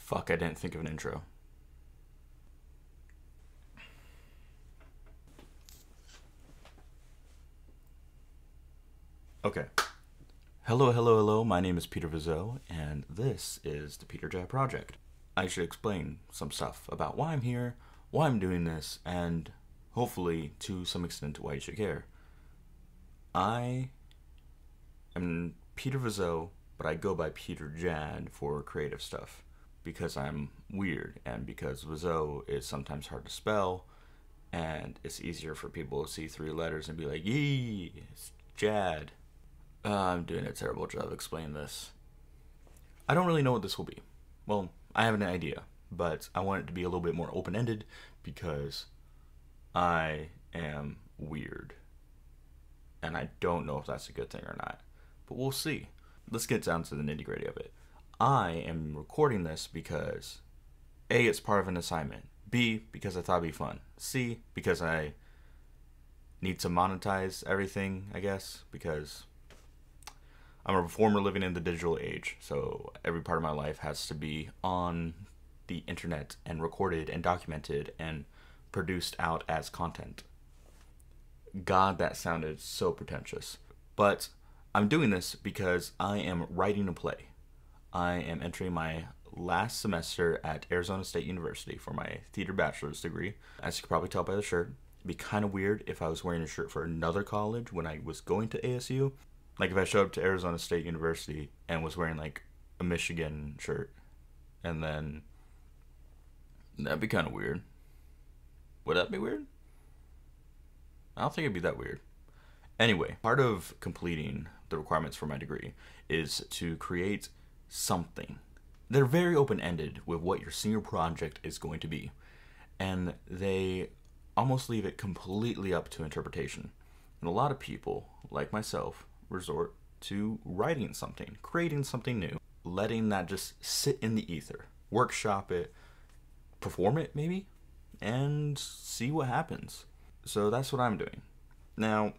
Fuck, I didn't think of an intro. Okay. Hello, my name is Peter Vizot, and this is the Peter J Project. I should explain some stuff about why I'm here, why I'm doing this, and hopefully, to some extent, why you should care. I am Peter Vizot, but I go by Peter Jad for creative stuff, because I'm weird, and because Vizot is sometimes hard to spell, and it's easier for people to see three letters and be like, yee, it's Jad. I'm doing a terrible job explaining this. I don't really know what this will be. Well, I have an idea, but I want it to be a little bit more open-ended because I am weird. And I don't know if that's a good thing or not. But we'll see. Let's get down to the nitty-gritty of it. I am recording this because A, it's part of an assignment. B, because I thought it'd be fun. C, because I need to monetize everything, I guess, because I'm a performer living in the digital age, so every part of my life has to be on the internet and recorded and documented and produced out as content. God, that sounded so pretentious. But I'm doing this because I am writing a play. I am entering my last semester at Arizona State University for my theater bachelor's degree. As you can probably tell by the shirt, it'd be kind of weird if I was wearing a shirt for another college when I was going to ASU. Like if I showed up to Arizona State University and was wearing like a Michigan shirt, and then that'd be kind of weird. Would that be weird? I don't think it'd be that weird. Anyway, part of completing the requirements for my degree is to create something. They're very open-ended with what your senior project is going to be, and they almost leave it completely up to interpretation. And a lot of people, like myself, resort to writing something, creating something new, letting that just sit in the ether, workshop it, perform it maybe, and see what happens. So that's what I'm doing. Now,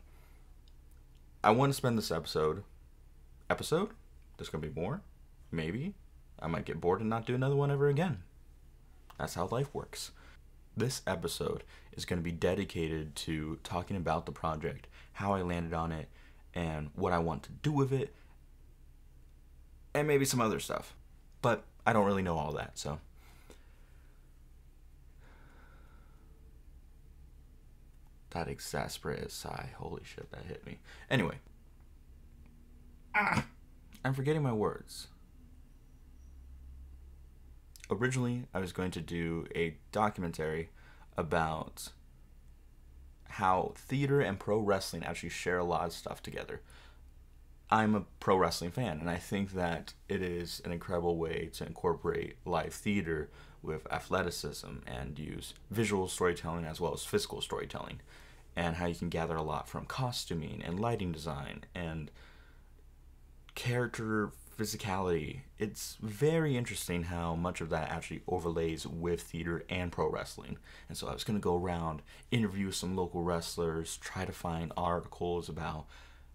I want to spend this episode, there's going to be more, maybe, I might get bored and not do another one ever again. That's how life works. This episode is going to be dedicated to talking about the project, how I landed on it, and what I want to do with it, and maybe some other stuff. But I don't really know all that, so. That exasperated sigh, holy shit, that hit me. Anyway. I'm forgetting my words. Originally, I was going to do a documentary about how theater and pro wrestling actually share a lot of stuff together. I'm a pro wrestling fan, and I think that it is an incredible way to incorporate live theater with athleticism and use visual storytelling as well as physical storytelling, and how you can gather a lot from costuming and lighting design and character physicality. It's very interesting how much of that actually overlays with theater and pro wrestling. And so I was going to go around, interview some local wrestlers, try to find articles about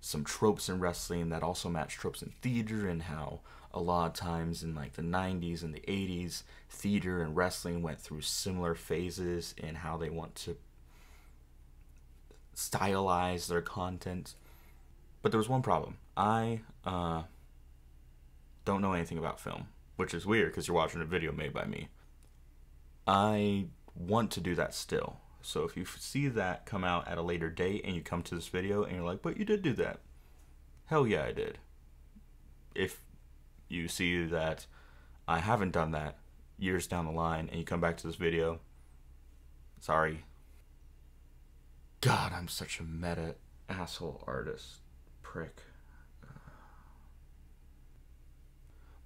some tropes in wrestling that also match tropes in theater, and how a lot of times in like the 90s and the 80s, theater and wrestling went through similar phases in how they want to stylize their content. But there was one problem. I don't know anything about film, which is weird because you're watching a video made by me. I want to do that still. So if you see that come out at a later date and you come to this video and you're like, but you did do that. Hell yeah, I did. If you see that I haven't done that years down the line and you come back to this video, sorry. God, I'm such a meta asshole artist. Prick.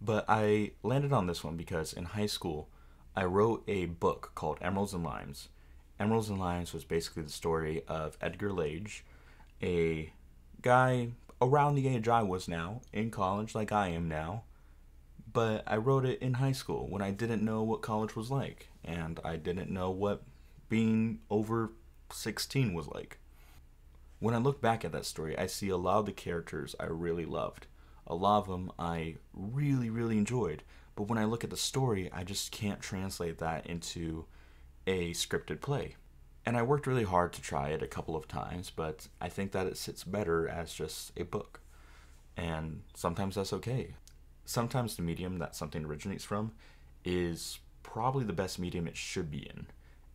But I landed on this one because in high school, I wrote a book called Emeralds and Limes. Emeralds and Limes was basically the story of Edgar Lage, a guy around the age I was now, in college like I am now. But I wrote it in high school when I didn't know what college was like, and I didn't know what being over 16 was like. When I look back at that story, I see a lot of the characters I really loved. A lot of them I really, really enjoyed, But when I look at the story, I just can't translate that into a scripted play. And I worked really hard to try it a couple of times, but I think that it sits better as just a book. And sometimes that's okay. Sometimes the medium that something originates from is probably the best medium it should be in,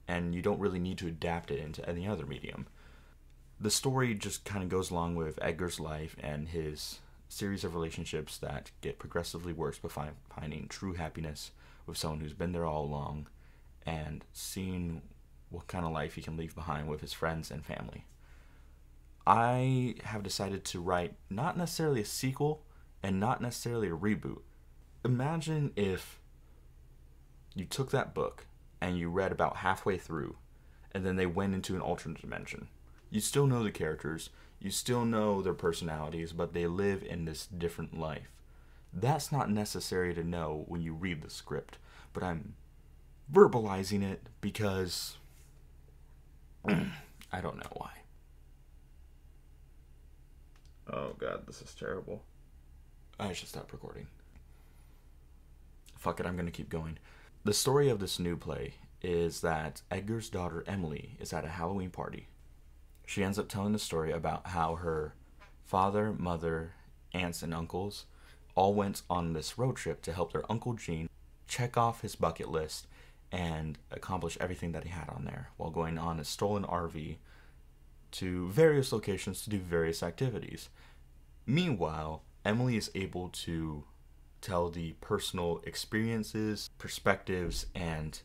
and you don't really need to adapt it into any other medium. The story just kind of goes along with Edgar's life and his series of relationships that get progressively worse before finding true happiness with someone who's been there all along, and seeing what kind of life he can leave behind with his friends and family. I have decided to write not necessarily a sequel and not necessarily a reboot. Imagine if you took that book and you read about halfway through, and then they went into an alternate dimension. You still know the characters, you still know their personalities, but they live in this different life. That's not necessary to know when you read the script, but I'm verbalizing it because I don't know why. Oh god, this is terrible. I should stop recording. Fuck it, I'm gonna keep going. The story of this new play is that Edgar's daughter Emily is at a Halloween party. She ends up telling the story about how her father, mother, aunts, and uncles all went on this road trip to help their Uncle Gene check off his bucket list and accomplish everything that he had on there while going on a stolen RV to various locations to do various activities. Meanwhile, Emily is able to tell the personal experiences, perspectives, and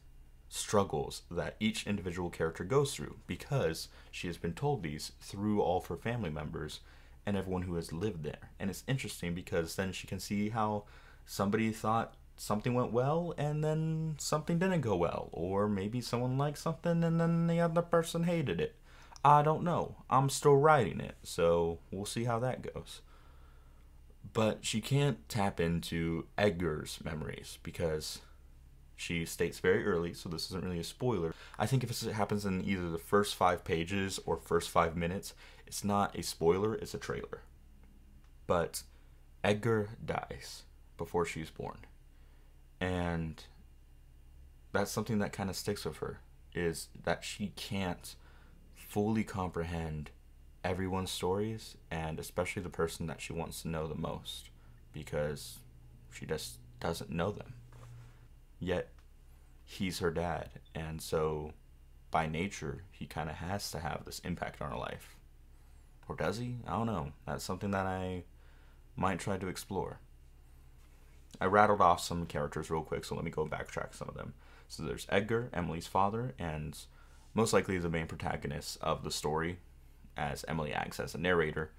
struggles that each individual character goes through because she has been told these through all of her family members and everyone who has lived there. And it's interesting because then she can see how somebody thought something went well and then something didn't go well, or maybe someone liked something and then the other person hated it. I don't know. I'm still writing it, so we'll see how that goes. But she can't tap into Edgar's memories because she states very early, so this isn't really a spoiler. I think if it happens in either the first 5 pages or first 5 minutes, it's not a spoiler, it's a trailer. But Edgar dies before she's born. And that's something that kind of sticks with her, is that she can't fully comprehend everyone's stories, and especially the person that she wants to know the most, because she just doesn't know them. Yet, he's her dad, and so, by nature, he kind of has to have this impact on her life. Or does he? I don't know. That's something that I might try to explore. I rattled off some characters real quick, so let me go backtrack some of them. So there's Edgar, Emily's father, and most likely the main protagonist of the story, as Emily acts as a narrator,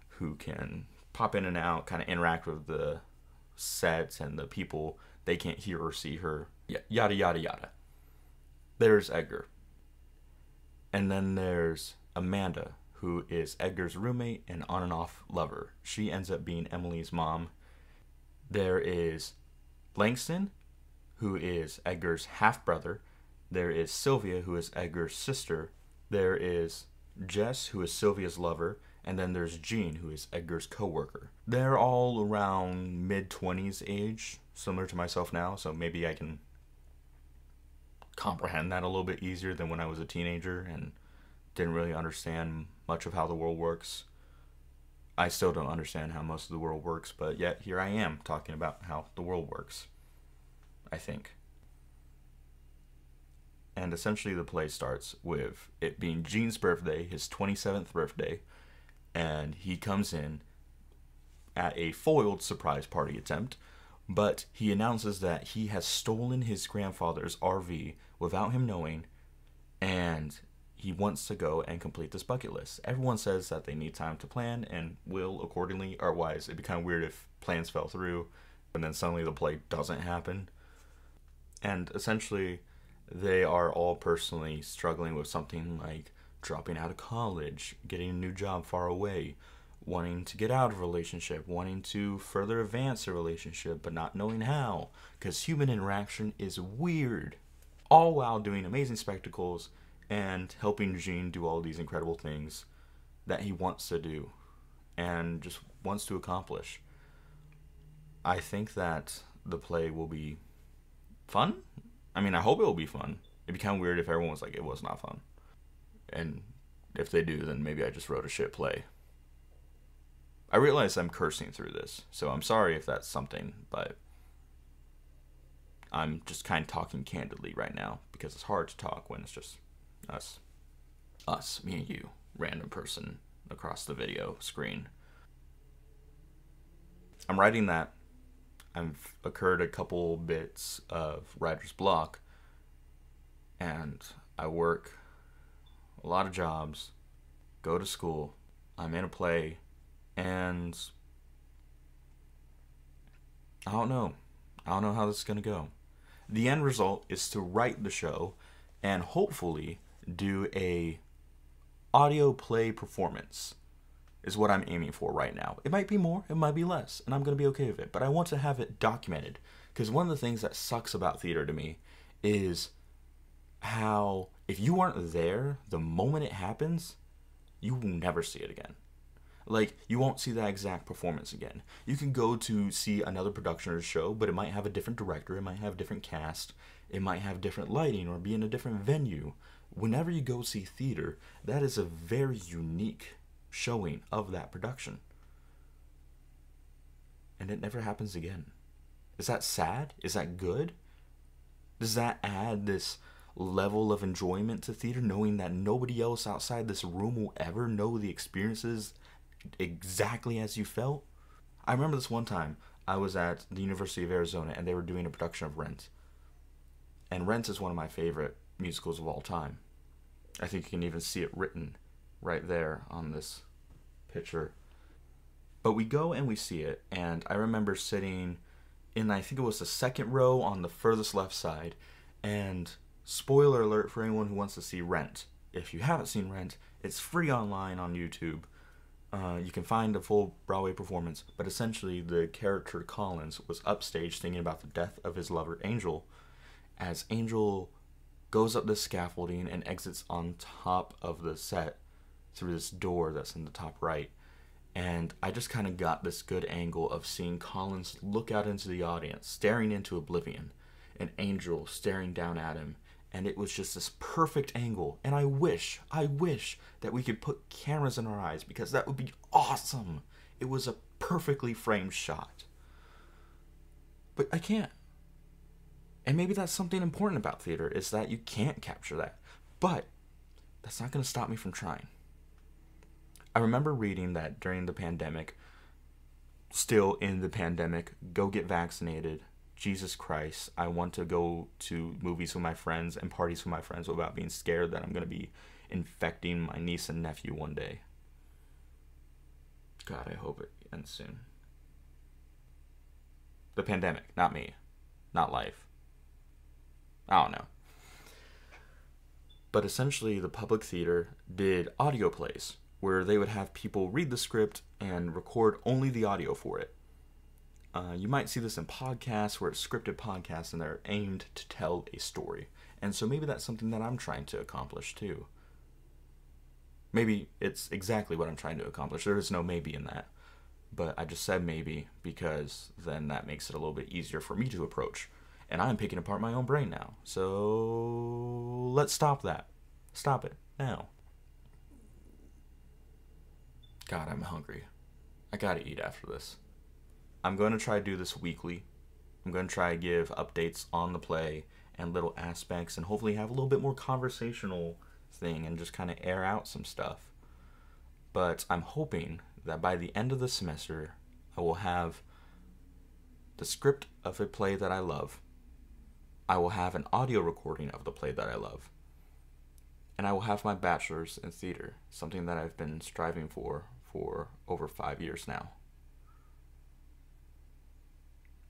who can pop in and out, kind of interact with the sets and the people. They can't hear or see her, yada yada yada. There's Edgar. And then there's Amanda, who is Edgar's roommate and on and off lover. She ends up being Emily's mom. There is Langston, who is Edgar's half-brother. There is Sylvia, who is Edgar's sister. There is Jess, who is Sylvia's lover. And then there's Jean, who is Edgar's co-worker. They're all around mid-20s age, similar to myself now, so maybe I can comprehend that a little bit easier than when I was a teenager and didn't really understand much of how the world works. I still don't understand how most of the world works, but yet here I am talking about how the world works, I think. And essentially the play starts with it being Jean's birthday, his 27th birthday, and he comes in at a foiled surprise party attempt, but he announces that he has stolen his grandfather's RV without him knowing, and he wants to go and complete this bucket list. Everyone says that they need time to plan and will accordingly, otherwise it'd be kind of weird if plans fell through and then suddenly the play doesn't happen. And essentially they are all personally struggling with something like dropping out of college, getting a new job far away, wanting to get out of a relationship, wanting to further advance a relationship, but not knowing how, because human interaction is weird. All while doing amazing spectacles and helping Jean do all these incredible things that he wants to do and just wants to accomplish. I think that the play will be fun. I mean, I hope it will be fun. It'd be kind of weird if everyone was like, it was not fun. And if they do, then maybe I just wrote a shit play. I realize I'm cursing through this, so I'm sorry if that's something, but I'm just kind of talking candidly right now because it's hard to talk when it's just us. Us, me and you, random person across the video screen. I'm writing that. I've occurred a couple bits of writer's block, and I work a lot of jobs, go to school, I'm in a play, and I don't know how this is going to go. The end result is to write the show and hopefully do a audio play performance is what I'm aiming for right now. It might be more, it might be less, and I'm going to be okay with it, but I want to have it documented, because one of the things that sucks about theater to me is how if you aren't there the moment it happens, you will never see it again. Like, you won't see that exact performance again. You can go to see another production or show, but it might have a different director, it might have a different cast, it might have different lighting, or be in a different venue. Whenever you go see theater, that is a very unique showing of that production. And it never happens again. Is that sad? Is that good? Does that add this level of enjoyment to theater, knowing that nobody else outside this room will ever know the experiences exactly as you felt? I remember this one time I was at the University of Arizona and they were doing a production of Rent. And Rent is one of my favorite musicals of all time. I think you can even see it written right there on this picture. But we go and we see it, and I remember sitting in, I think it was the second row on the furthest left side, and spoiler alert for anyone who wants to see Rent. If you haven't seen Rent, it's free online on YouTube. You can find a full Broadway performance, but essentially the character Collins was upstage thinking about the death of his lover Angel, as Angel goes up this scaffolding and exits on top of the set through this door that's in the top right. And I just kind of got this good angle of seeing Collins look out into the audience, staring into oblivion, and Angel staring down at him. And it was just this perfect angle. And I wish that we could put cameras in our eyes, because that would be awesome. It was a perfectly framed shot. But I can't. And maybe that's something important about theater, is that you can't capture that. But that's not going to stop me from trying. I remember reading that during the pandemic, still in the pandemic, go get vaccinated. Jesus Christ, I want to go to movies with my friends and parties with my friends without being scared that I'm going to be infecting my niece and nephew one day. God, I hope it ends soon. The pandemic, not me. Not life. I don't know. But essentially, the public theater did audio plays, where they would have people read the script and record only the audio for it. You might see this in podcasts, where it's scripted podcasts and they're aimed to tell a story. And so maybe that's something that I'm trying to accomplish too. Maybe it's exactly what I'm trying to accomplish. There is no maybe in that. But I just said maybe because then that makes it a little bit easier for me to approach. And I'm picking apart my own brain now. So let's stop that. Stop it now. God, I'm hungry. I gotta eat after this. I'm going to try to do this weekly. I'm going to try to give updates on the play and little aspects, and hopefully have a little bit more conversational thing and just kind of air out some stuff. But I'm hoping that by the end of the semester, I will have the script of a play that I love. I will have an audio recording of the play that I love. And I will have my bachelor's in theater, something that I've been striving for over 5 years now.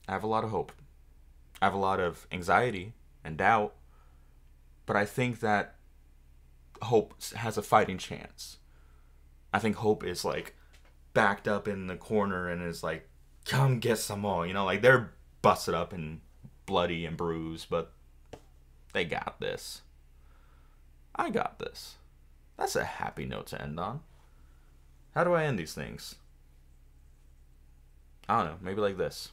I have a lot of hope. I have a lot of anxiety and doubt, but I think that hope has a fighting chance. I think hope is like backed up in the corner and is like, come get some more, you know, like they're busted up and bloody and bruised, but they got this. I got this. That's a happy note to end on. How do I end these things? I don't know, maybe like this.